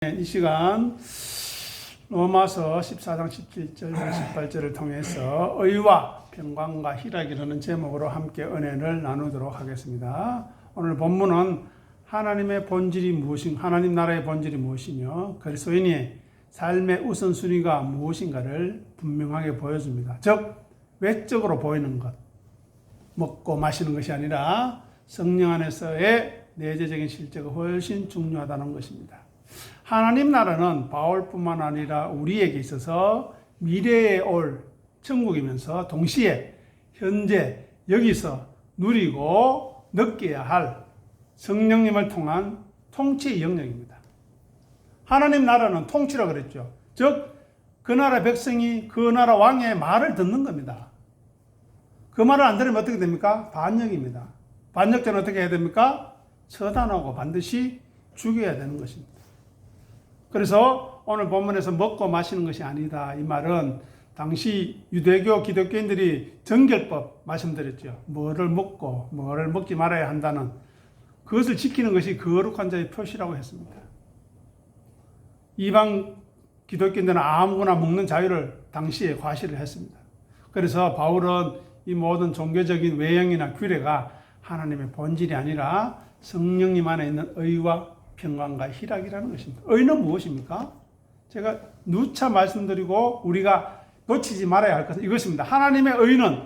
이 시간 로마서 14장 17절 18절을 통해서 의와 평강과 희락이라는 제목으로 함께 은혜를 나누도록 하겠습니다. 오늘 본문은 하나님의 본질이 무엇인가, 하나님 나라의 본질이 무엇이며 그리스도인의 삶의 우선순위가 무엇인가를 분명하게 보여줍니다. 즉 외적으로 보이는 것, 먹고 마시는 것이 아니라 성령 안에서의 내재적인 실제가 훨씬 중요하다는 것입니다. 하나님 나라는 바울뿐만 아니라 우리에게 있어서 미래에 올 천국이면서 동시에 현재 여기서 누리고 느껴야 할 성령님을 통한 통치의 영역입니다. 하나님 나라는 통치라 그랬죠. 즉, 그 나라 백성이 그 나라 왕의 말을 듣는 겁니다. 그 말을 안 들으면 어떻게 됩니까? 반역입니다. 반역자는 어떻게 해야 됩니까? 처단하고 반드시 죽여야 되는 것입니다. 그래서 오늘 본문에서 먹고 마시는 것이 아니다. 이 말은 당시 유대교 기독교인들이 정결법 말씀드렸죠. 뭐를 먹고 뭐를 먹지 말아야 한다는 그것을 지키는 것이 거룩한 자의 표시라고 했습니다. 이방 기독교인들은 아무거나 먹는 자유를 당시에 과시를 했습니다. 그래서 바울은 이 모든 종교적인 외형이나 규례가 하나님의 본질이 아니라 성령님 안에 있는 의와 평강과 희락이라는 것입니다. 의는 무엇입니까? 제가 누차 말씀드리고 우리가 놓치지 말아야 할 것은 이것입니다. 하나님의 의는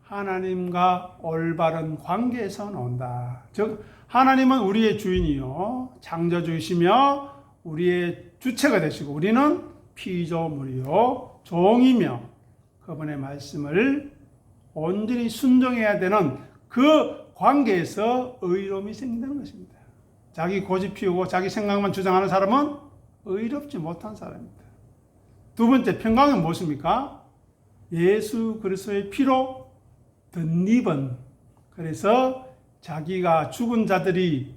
하나님과 올바른 관계에서 나온다. 즉 하나님은 우리의 주인이요 창조주이시며 우리의 주체가 되시고 우리는 피조물이요 종이며 그분의 말씀을 온전히 순종해야 되는 그 관계에서 의로움이 생긴다는 것입니다. 자기 고집 피우고 자기 생각만 주장하는 사람은 의롭지 못한 사람입니다. 두 번째, 평강은 무엇입니까? 예수 그리스도의 피로 덧입은, 그래서 자기가 죽은 자들이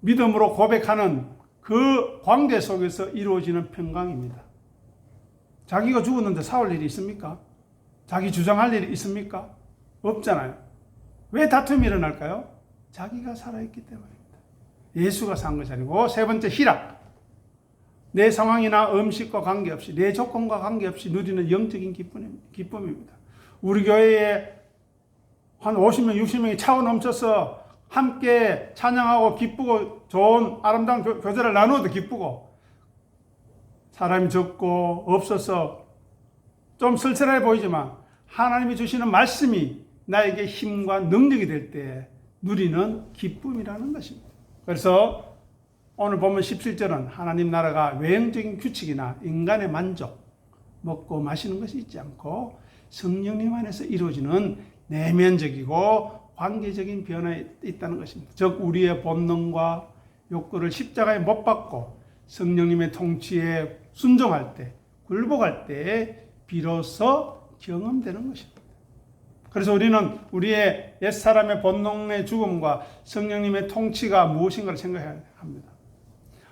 믿음으로 고백하는 그 관계 속에서 이루어지는 평강입니다. 자기가 죽었는데 싸울 일이 있습니까? 자기 주장할 일이 있습니까? 없잖아요. 왜 다툼이 일어날까요? 자기가 살아있기 때문입니다. 예수가 산 것이 아니고. 세 번째, 희락. 내 상황이나 음식과 관계없이, 내 조건과 관계없이 누리는 영적인 기쁨입니다. 우리 교회에 한 50명, 60명이 차고 넘쳐서 함께 찬양하고 기쁘고 좋은 아름다운 교제를 나누어도 기쁘고, 사람이 적고 없어서 좀 쓸쓸해 보이지만 하나님이 주시는 말씀이 나에게 힘과 능력이 될 때 누리는 기쁨이라는 것입니다. 그래서 오늘 보면 17절은 하나님 나라가 외형적인 규칙이나 인간의 만족, 먹고 마시는 것이 있지 않고 성령님 안에서 이루어지는 내면적이고 관계적인 변화에 있다는 것입니다. 즉 우리의 본능과 욕구를 십자가에 못 박고 성령님의 통치에 순종할 때, 굴복할 때 비로소 경험되는 것입니다. 그래서 우리는 우리의 옛사람의 본능의 죽음과 성령님의 통치가 무엇인가를 생각해야 합니다.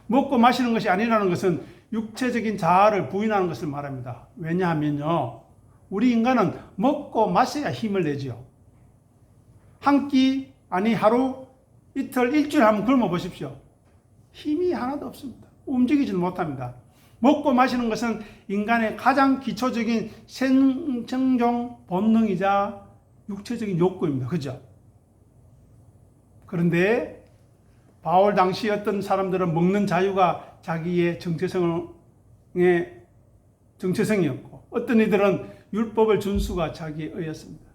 먹고 마시는 것이 아니라는 것은 육체적인 자아를 부인하는 것을 말합니다. 왜냐하면요, 우리 인간은 먹고 마셔야 힘을 내지요. 한 끼, 아니 하루, 이틀, 일주일 한번 굶어 보십시오. 힘이 하나도 없습니다. 움직이지는 못합니다. 먹고 마시는 것은 인간의 가장 기초적인 생존 본능이자 육체적인 욕구입니다. 그죠? 그런데 바울 당시 어떤 사람들은 먹는 자유가 자기의 정체성이었고 어떤 이들은 율법을 준수가 자기의 의였습니다.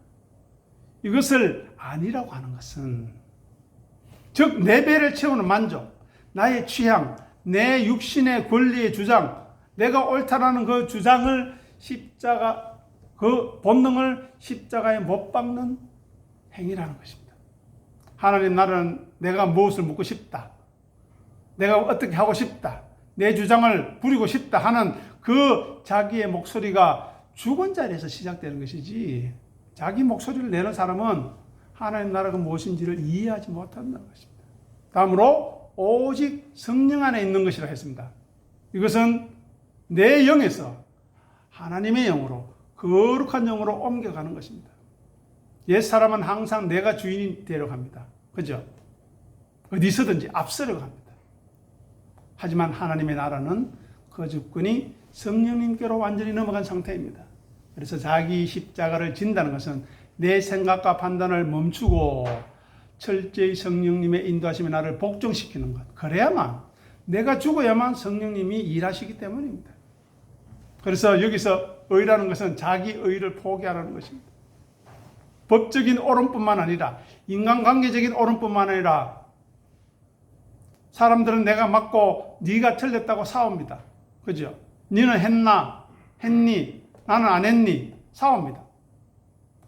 이것을 아니라고 하는 것은, 즉 내 배를 채우는 만족, 나의 취향, 내 육신의 권리의 주장, 내가 옳다라는 그 주장을 그 본능을 십자가에 못 박는 행위라는 것입니다. 하나님 나라는 내가 무엇을 묻고 싶다, 내가 어떻게 하고 싶다, 내 주장을 부리고 싶다 하는 그 자기의 목소리가 죽은 자리에서 시작되는 것이지, 자기 목소리를 내는 사람은 하나님 나라가 무엇인지를 이해하지 못한다는 것입니다. 다음으로 오직 성령 안에 있는 것이라 했습니다. 이것은 내 영에서 하나님의 영으로, 거룩한 영으로 옮겨가는 것입니다. 옛사람은 항상 내가 주인이 되려고 합니다. 그죠? 어디서든지 앞서려고 합니다. 하지만 하나님의 나라는 거듭권이 성령님께로 완전히 넘어간 상태입니다. 그래서 자기 십자가를 진다는 것은 내 생각과 판단을 멈추고 철저히 성령님의 인도하심에 나를 복종시키는 것. 그래야만, 내가 죽어야만 성령님이 일하시기 때문입니다. 그래서 여기서 의라는 것은 자기 의를 포기하라는 것입니다. 법적인 옳음뿐만 아니라 인간관계적인 옳음뿐만 아니라 사람들은 내가 맞고 네가 틀렸다고 싸웁니다. 그죠? 너는 했나? 했니? 나는 안 했니? 싸웁니다.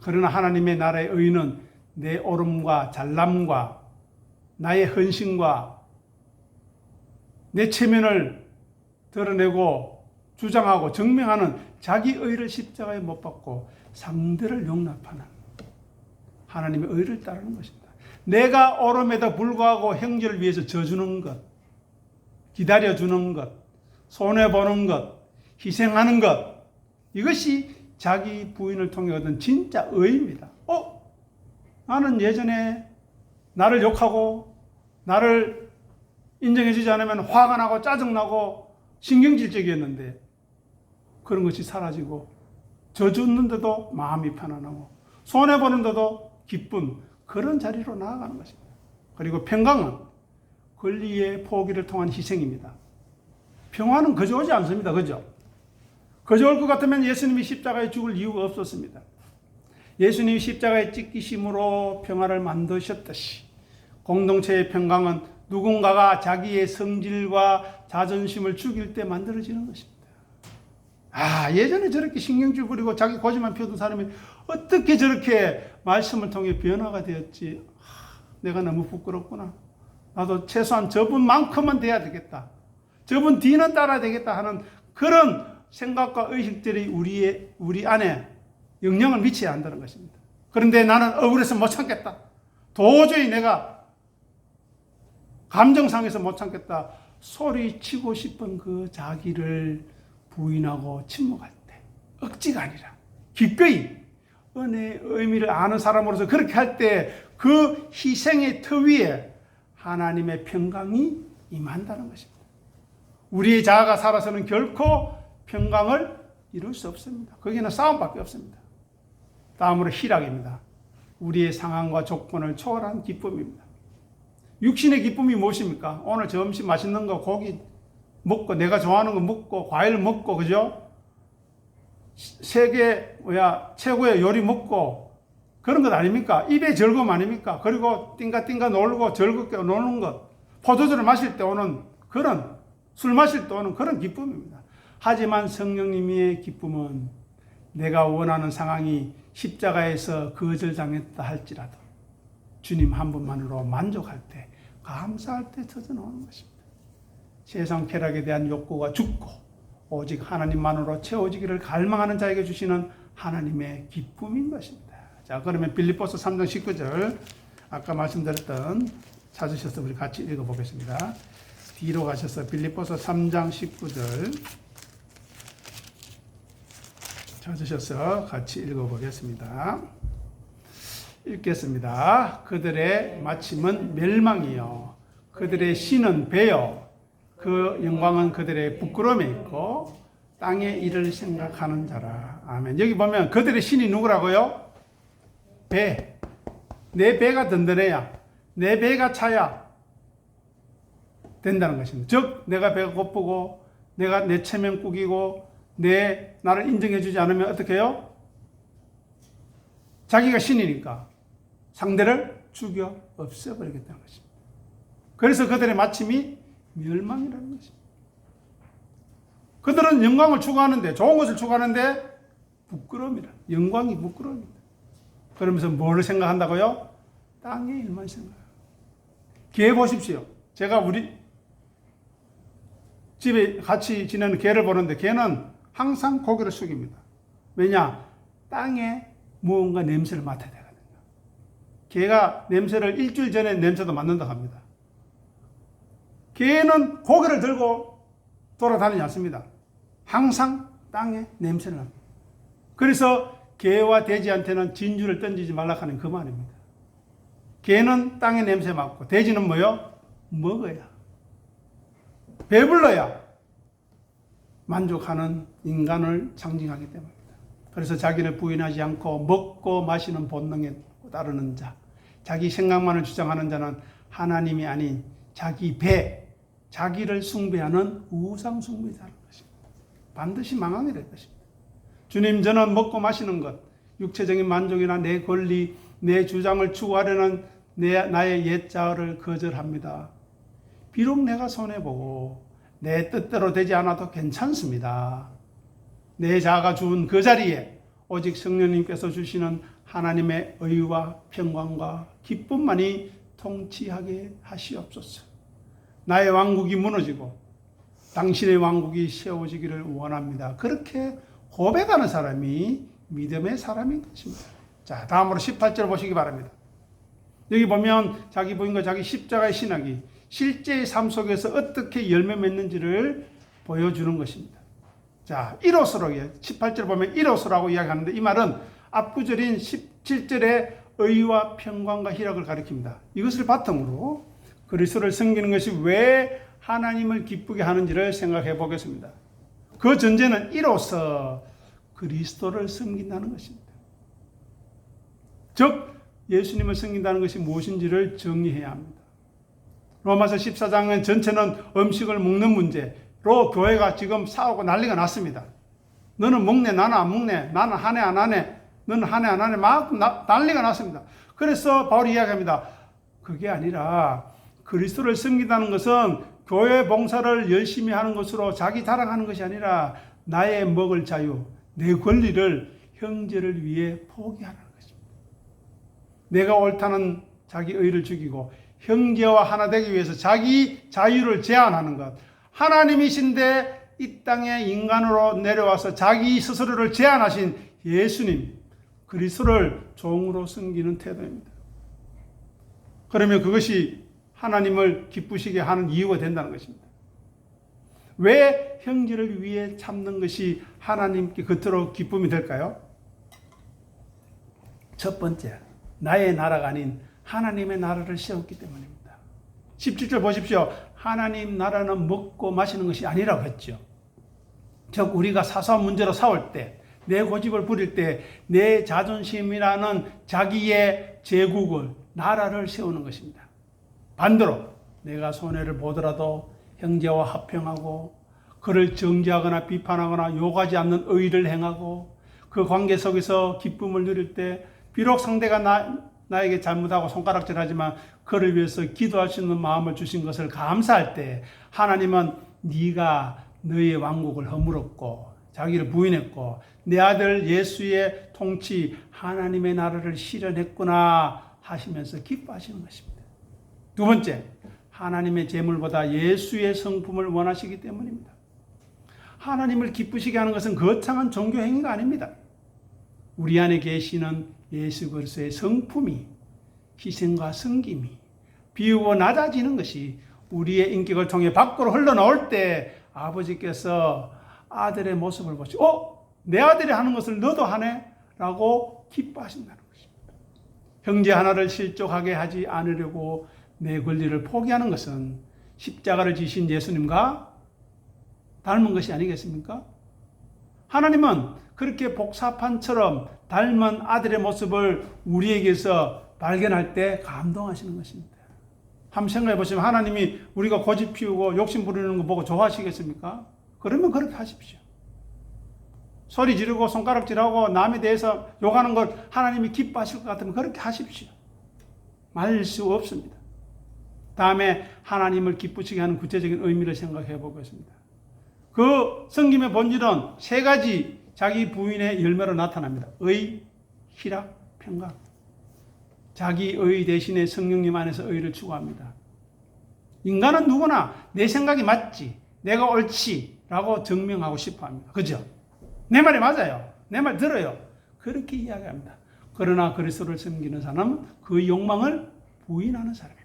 그러나 하나님의 나라의 의는 내 옳음과 잘남과 나의 헌신과 내 체면을 드러내고 주장하고 증명하는 자기 의를 십자가에 못 박고 상대를 용납하는 하나님의 의를 따르는 것입니다. 내가 옳음에도 불구하고 형제를 위해서 져주는 것, 기다려주는 것, 손해보는 것, 희생하는 것, 이것이 자기 부인을 통해 얻은 진짜 의입니다. 나는 예전에 나를 욕하고 나를 인정해주지 않으면 화가 나고 짜증나고 신경질적이었는데 그런 것이 사라지고 져주는데도 마음이 편안하고 손해보는데도 기쁜 그런 자리로 나아가는 것입니다. 그리고 평강은 권리의 포기를 통한 희생입니다. 평화는 거저 오지 않습니다. 그죠? 거저 올 것 같으면 예수님이 십자가에 죽을 이유가 없었습니다. 예수님이 십자가에 찢기심으로 평화를 만드셨듯이 공동체의 평강은 누군가가 자기의 성질과 자존심을 죽일 때 만들어지는 것입니다. 예전에 저렇게 신경질 부리고 자기 고집만 피우던 사람이 어떻게 저렇게 말씀을 통해 변화가 되었지? 내가 너무 부끄럽구나. 나도 최소한 저분만큼은 돼야 되겠다. 저분 뒤는 따라야 되겠다 하는 그런 생각과 의식들이 우리 안에 영향을 미쳐야 한다는 것입니다. 그런데 나는 억울해서 못 참겠다. 도저히 내가 감정상에서 못 참겠다. 소리치고 싶은 그 자기를 부인하고 침묵할 때 억지가 아니라 기꺼이 은혜의 의미를 아는 사람으로서 그렇게 할 때 그 희생의 터 위에 하나님의 평강이 임한다는 것입니다. 우리의 자아가 살아서는 결코 평강을 이룰 수 없습니다. 거기는 싸움밖에 없습니다. 다음으로 희락입니다. 우리의 상황과 조건을 초월한 기쁨입니다. 육신의 기쁨이 무엇입니까? 오늘 점심 맛있는 거 고기 먹고 내가 좋아하는 거 먹고 과일 먹고 그죠? 세계 최고의 요리 먹고 그런 것 아닙니까? 입의 즐거움 아닙니까? 그리고 띵가띵가 놀고 즐겁게 노는 것, 포도주를 마실 때 오는 그런, 술 마실 때 오는 그런 기쁨입니다. 하지만 성령님의 기쁨은 내가 원하는 상황이 십자가에서 거절당했다 할지라도 주님 한 분만으로 만족할 때, 감사할 때 터져나오는 것입니다. 세상 쾌락에 대한 욕구가 죽고 오직 하나님만으로 채워지기를 갈망하는 자에게 주시는 하나님의 기쁨인 것입니다. 자, 그러면 빌립보서 3장 19절 아까 말씀드렸던 찾으셔서 우리 같이 읽어보겠습니다. 뒤로 가셔서 빌립보서 3장 19절 찾으셔서 같이 읽어보겠습니다. 읽겠습니다. 그들의 마침은 멸망이요 그들의 신은 배요 그 영광은 그들의 부끄러움에 있고 땅의 일을 생각하는 자라. 아멘. 여기 보면 그들의 신이 누구라고요? 배. 내 배가 든든해야, 내 배가 차야 된다는 것입니다. 즉 내가 배가 고프고 내가 내 체면 꾸기고 나를 인정해주지 않으면 어떻게 해요? 자기가 신이니까 상대를 죽여 없애버리겠다는 것입니다. 그래서 그들의 마침이 멸망이라는 것입니다. 그들은 영광을 추구하는데, 좋은 것을 추구하는데 부끄러움이라, 영광이 부끄러움입니다. 그러면서 뭘 생각한다고요? 땅의 일만 생각해요. 개 보십시오. 제가 우리 집에 같이 지내는 개를 보는데 개는 항상 고개를 숙입니다. 왜냐? 땅에 무언가 냄새를 맡아야 되거든요. 개가 냄새를 일주일 전에 냄새도 맡는다고 합니다. 개는 고개를 들고 돌아다니지 않습니다. 항상 땅에 냄새를 납니다. 그래서 개와 돼지한테는 진주를 던지지 말라 하는 그 말입니다. 개는 땅에 냄새 맡고 돼지는 뭐요? 먹어야. 배불러야 만족하는 인간을 상징하기 때문입니다. 그래서 자기를 부인하지 않고 먹고 마시는 본능에 따르는 자, 자기 생각만을 주장하는 자는 하나님이 아닌 자기 배, 자기를 숭배하는 우상 숭배자라는 것입니다. 반드시 망하게 될 것입니다. 주님, 저는 먹고 마시는 것, 육체적인 만족이나 내 권리, 내 주장을 추구하려는 나의 옛자를 거절합니다. 비록 내가 손해보고 내 뜻대로 되지 않아도 괜찮습니다. 내 자아가 주은 그 자리에 오직 성령님께서 주시는 하나님의 의와 평강과 기쁨만이 통치하게 하시옵소서. 나의 왕국이 무너지고 당신의 왕국이 세워지기를 원합니다. 그렇게 고백하는 사람이 믿음의 사람인 것입니다. 자, 다음으로 18절 보시기 바랍니다. 여기 보면 자기 부인과 자기 십자가의 신학이 실제의 삶 속에서 어떻게 열매 맺는지를 보여주는 것입니다. 자, 이로서로 18절 보면 이로서라고 이야기하는데 이 말은 앞구절인 17절의 의와 평강과 희락을 가리킵니다. 이것을 바탕으로 그리스도를 섬기는 것이 왜 하나님을 기쁘게 하는지를 생각해 보겠습니다. 그 전제는 이로써 그리스도를 섬긴다는 것입니다. 즉 예수님을 섬긴다는 것이 무엇인지를 정리해야 합니다. 로마서 14장은 전체는 음식을 먹는 문제로 교회가 지금 싸우고 난리가 났습니다. 너는 먹네, 나는 안 먹네, 나는 하네 안 하네, 너는 하네 안 하네, 막 난리가 났습니다. 그래서 바울이 이야기합니다. 그게 아니라 그리스도를 섬긴다는 것은 교회 봉사를 열심히 하는 것으로 자기 자랑하는 것이 아니라 나의 먹을 자유, 내 권리를 형제를 위해 포기하는 것입니다. 내가 옳다는 자기 의를 죽이고 형제와 하나 되기 위해서 자기 자유를 제한하는 것. 하나님이신데 이 땅에 인간으로 내려와서 자기 스스로를 제한하신 예수님, 그리스도를 종으로 섬기는 태도입니다. 그러면 그것이 하나님을 기쁘시게 하는 이유가 된다는 것입니다. 왜 형제를 위해 참는 것이 하나님께 겉으로 기쁨이 될까요? 첫 번째, 나의 나라가 아닌 하나님의 나라를 세웠기 때문입니다. 17절 보십시오. 하나님 나라는 먹고 마시는 것이 아니라고 했죠. 즉 우리가 사소한 문제로 싸울 때, 내 고집을 부릴 때 내 자존심이라는 자기의 제국을, 나라를 세우는 것입니다. 반대로 내가 손해를 보더라도 형제와 화평하고 그를 정죄하거나 비판하거나 욕하지 않는 의를 행하고 그 관계 속에서 기쁨을 누릴 때 비록 상대가 나에게 잘못하고 손가락질하지만 그를 위해서 기도할 수 있는 마음을 주신 것을 감사할 때 하나님은 네가 너의 왕국을 허물었고 자기를 부인했고 내 아들 예수의 통치 하나님의 나라를 실현했구나 하시면서 기뻐하시는 것입니다. 두 번째, 하나님의 재물보다 예수의 성품을 원하시기 때문입니다. 하나님을 기쁘시게 하는 것은 거창한 종교 행위가 아닙니다. 우리 안에 계시는 예수 그리스도의 성품이, 희생과 섬김이 비우고 낮아지는 것이 우리의 인격을 통해 밖으로 흘러나올 때 아버지께서 아들의 모습을 보시고 내 아들이 하는 것을 너도 하네? 라고 기뻐하신다는 것입니다. 형제 하나를 실족하게 하지 않으려고 내 권리를 포기하는 것은 십자가를 지신 예수님과 닮은 것이 아니겠습니까? 하나님은 그렇게 복사판처럼 닮은 아들의 모습을 우리에게서 발견할 때 감동하시는 것입니다. 한번 생각해 보시면 하나님이 우리가 고집 피우고 욕심 부리는 거 보고 좋아하시겠습니까? 그러면 그렇게 하십시오. 소리 지르고 손가락질하고 남에 대해서 욕하는 걸 하나님이 기뻐하실 것 같으면 그렇게 하십시오. 말릴 수 없습니다. 다음에 하나님을 기쁘시게 하는 구체적인 의미를 생각해 보겠습니다. 그 섬김의 본질은 세 가지 자기 부인의 열매로 나타납니다. 의, 희락, 평강. 자기 의 대신에 성령님 안에서 의를 추구합니다. 인간은 누구나 내 생각이 맞지, 내가 옳지 라고 증명하고 싶어 합니다. 그죠? 내 말이 맞아요. 내 말 들어요. 그렇게 이야기합니다. 그러나 그리스도를 섬기는 사람은 그 욕망을 부인하는 사람입니다.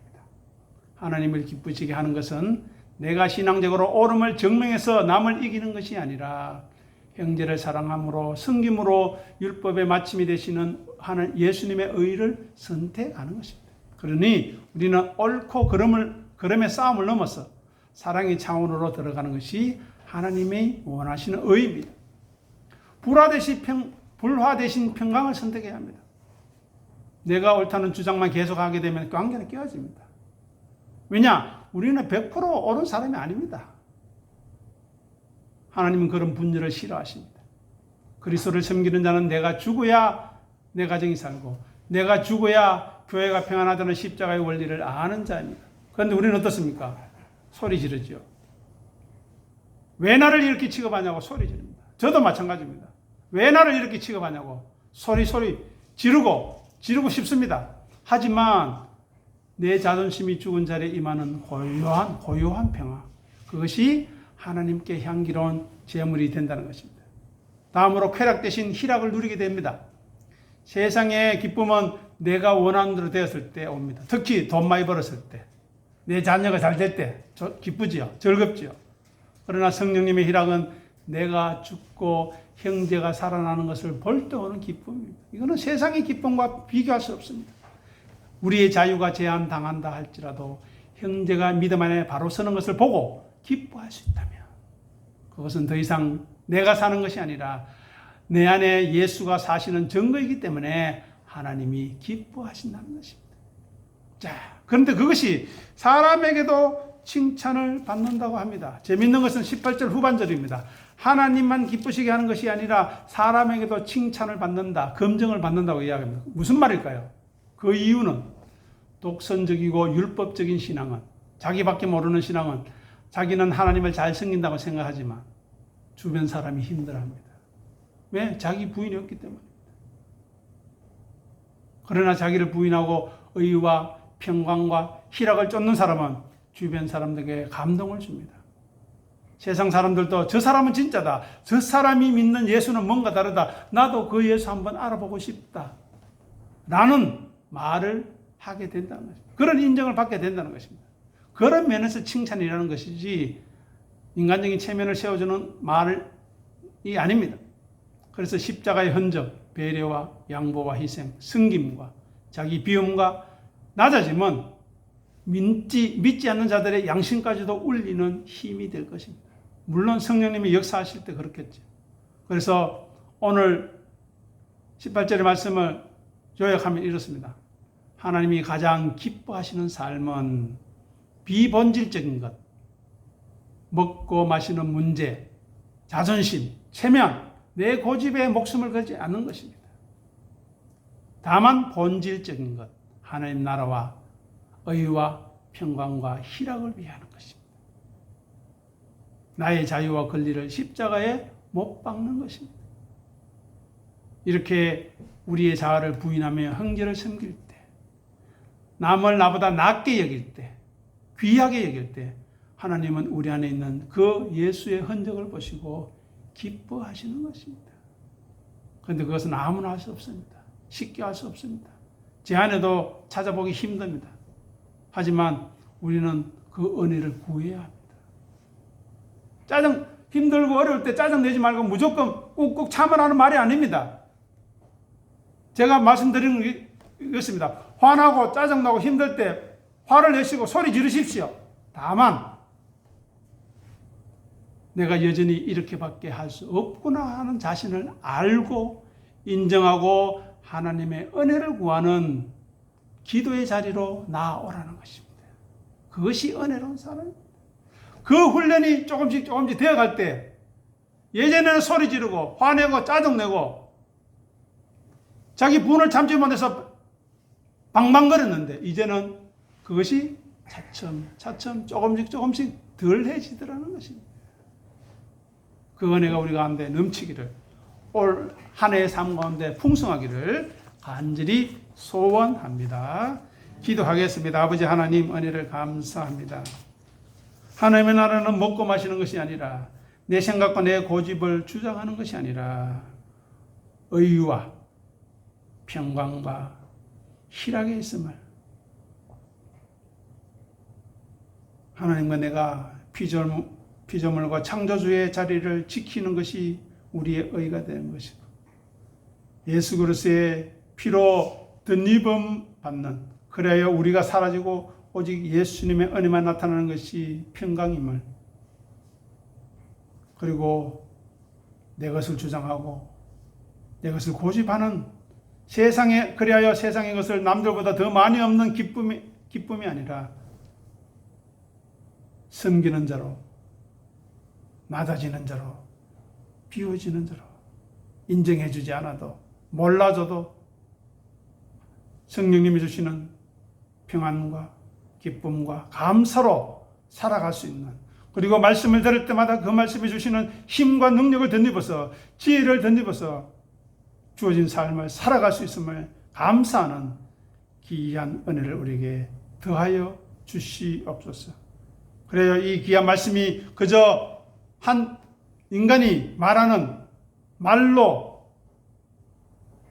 하나님을 기쁘시게 하는 것은 내가 신앙적으로 옳음을 증명해서 남을 이기는 것이 아니라 형제를 사랑함으로 섬김으로 율법의 마침이 되시는 예수님의 의를 선택하는 것입니다. 그러니 우리는 옳고 그름의 싸움을 넘어서 사랑의 차원으로 들어가는 것이 하나님의 원하시는 의입니다. 불화되신 평강을 선택해야 합니다. 내가 옳다는 주장만 계속하게 되면 관계는 깨어집니다. 왜냐? 우리는 100% 옳은 사람이 아닙니다. 하나님은 그런 분열을 싫어하십니다. 그리스도를 섬기는 자는 내가 죽어야 내 가정이 살고 내가 죽어야 교회가 평안하다는 십자가의 원리를 아는 자입니다. 그런데 우리는 어떻습니까? 소리 지르죠. 왜 나를 이렇게 취급하냐고 소리 지릅니다. 저도 마찬가지입니다. 왜 나를 이렇게 취급하냐고 소리 지르고 싶습니다. 하지만 내 자존심이 죽은 자리에 임하는 고요한 평화, 그것이 하나님께 향기로운 제물이 된다는 것입니다. 다음으로 쾌락 대신 희락을 누리게 됩니다. 세상의 기쁨은 내가 원하는 대로 되었을 때 옵니다. 특히 돈 많이 벌었을 때, 내 자녀가 잘 될 때 기쁘지요, 즐겁지요. 그러나 성령님의 희락은 내가 죽고 형제가 살아나는 것을 볼 때 오는 기쁨입니다. 이거는 세상의 기쁨과 비교할 수 없습니다. 우리의 자유가 제한당한다 할지라도 형제가 믿음 안에 바로 서는 것을 보고 기뻐할 수 있다면 그것은 더 이상 내가 사는 것이 아니라 내 안에 예수가 사시는 증거이기 때문에 하나님이 기뻐하신다는 것입니다. 자, 그런데 그것이 사람에게도 칭찬을 받는다고 합니다. 재밌는 것은 18절 후반절입니다. 하나님만 기쁘시게 하는 것이 아니라 사람에게도 칭찬을 받는다, 검증을 받는다고 이야기합니다. 무슨 말일까요? 그 이유는 독선적이고 율법적인 신앙은, 자기밖에 모르는 신앙은 자기는 하나님을 잘 섬긴다고 생각하지만 주변 사람이 힘들어합니다. 왜? 자기 부인이 없기 때문입니다. 그러나 자기를 부인하고 의와 평강과 희락을 쫓는 사람은 주변 사람들에게 감동을 줍니다. 세상 사람들도 저 사람은 진짜다, 저 사람이 믿는 예수는 뭔가 다르다, 나도 그 예수 한번 알아보고 싶다 라는 말을 하게 된다는 것입니다. 그런 인정을 받게 된다는 것입니다. 그런 면에서 칭찬이라는 것이지 인간적인 체면을 세워주는 말이 아닙니다. 그래서 십자가의 흔적, 배려와 양보와 희생, 섬김과 자기 비움과 낮아짐은 믿지 않는 자들의 양심까지도 울리는 힘이 될 것입니다. 물론 성령님이 역사하실 때 그렇겠죠. 그래서 오늘 18절의 말씀을 요약하면 이렇습니다. 하나님이 가장 기뻐하시는 삶은 비본질적인 것, 먹고 마시는 문제, 자존심, 체면, 내 고집에 목숨을 걸지 않는 것입니다. 다만 본질적인 것, 하나님 나라와 의와 평강과 희락을 위하는 것입니다. 나의 자유와 권리를 십자가에 못 박는 것입니다. 이렇게 우리의 자아를 부인하며 형제를 섬길 때, 남을 나보다 낮게 여길 때, 귀하게 여길 때 하나님은 우리 안에 있는 그 예수의 흔적을 보시고 기뻐하시는 것입니다. 그런데 그것은 아무나 할 수 없습니다. 쉽게 할 수 없습니다. 제 안에도 찾아보기 힘듭니다. 하지만 우리는 그 은혜를 구해야 합니다. 힘들고 어려울 때 짜증 내지 말고 무조건 꾹꾹 참으라는 말이 아닙니다. 제가 말씀드리는 게 이것입니다. 화나고 짜증나고 힘들 때 화를 내시고 소리 지르십시오. 다만 내가 여전히 이렇게밖에 할 수 없구나 하는 자신을 알고 인정하고 하나님의 은혜를 구하는 기도의 자리로 나아오라는 것입니다. 그것이 은혜로운 사람입니다. 그 훈련이 조금씩 되어갈 때 예전에는 소리 지르고 화내고 짜증내고 자기 분을 참지 못해서 방방거렸는데 이제는 그것이 차츰 조금씩 덜해지더라는 것입니다. 그 은혜가 우리 가운데 넘치기를, 올 한 해의 삶 가운데 풍성하기를 간절히 소원합니다. 기도하겠습니다. 아버지 하나님, 은혜를 감사합니다. 하나님의 나라는 먹고 마시는 것이 아니라 내 생각과 내 고집을 주장하는 것이 아니라 의와 평강과 희락에 있음을, 하나님과 내가 피조물과 창조주의 자리를 지키는 것이 우리의 의가 되는 것이고, 예수 그리스도의 피로 덧입음 받는, 그래야 우리가 사라지고 오직 예수님의 은혜만 나타나는 것이 평강임을, 그리고 내 것을 주장하고 내 것을 고집하는 세상에, 그리하여 세상의 것을 남들보다 더 많이 없는 기쁨이 아니라 섬기는 자로, 낮아지는 자로, 비워지는 자로, 인정해 주지 않아도 몰라줘도 성령님이 주시는 평안과 기쁨과 감사로 살아갈 수 있는, 그리고 말씀을 들을 때마다 그 말씀이 주시는 힘과 능력을 덧입어서, 지혜를 덧입어서 주어진 삶을 살아갈 수 있음을 감사하는 귀한 은혜를 우리에게 더하여 주시옵소서. 그래요, 이 귀한 말씀이 그저 한 인간이 말하는 말로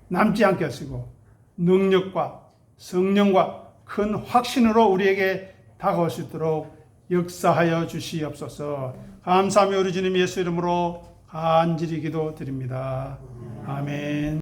남지 않게 하시고 능력과 성령과 큰 확신으로 우리에게 다가올 수 있도록 역사하여 주시옵소서. 감사하며 우리 주님 예수 이름으로 간절히 기도드립니다. 아멘.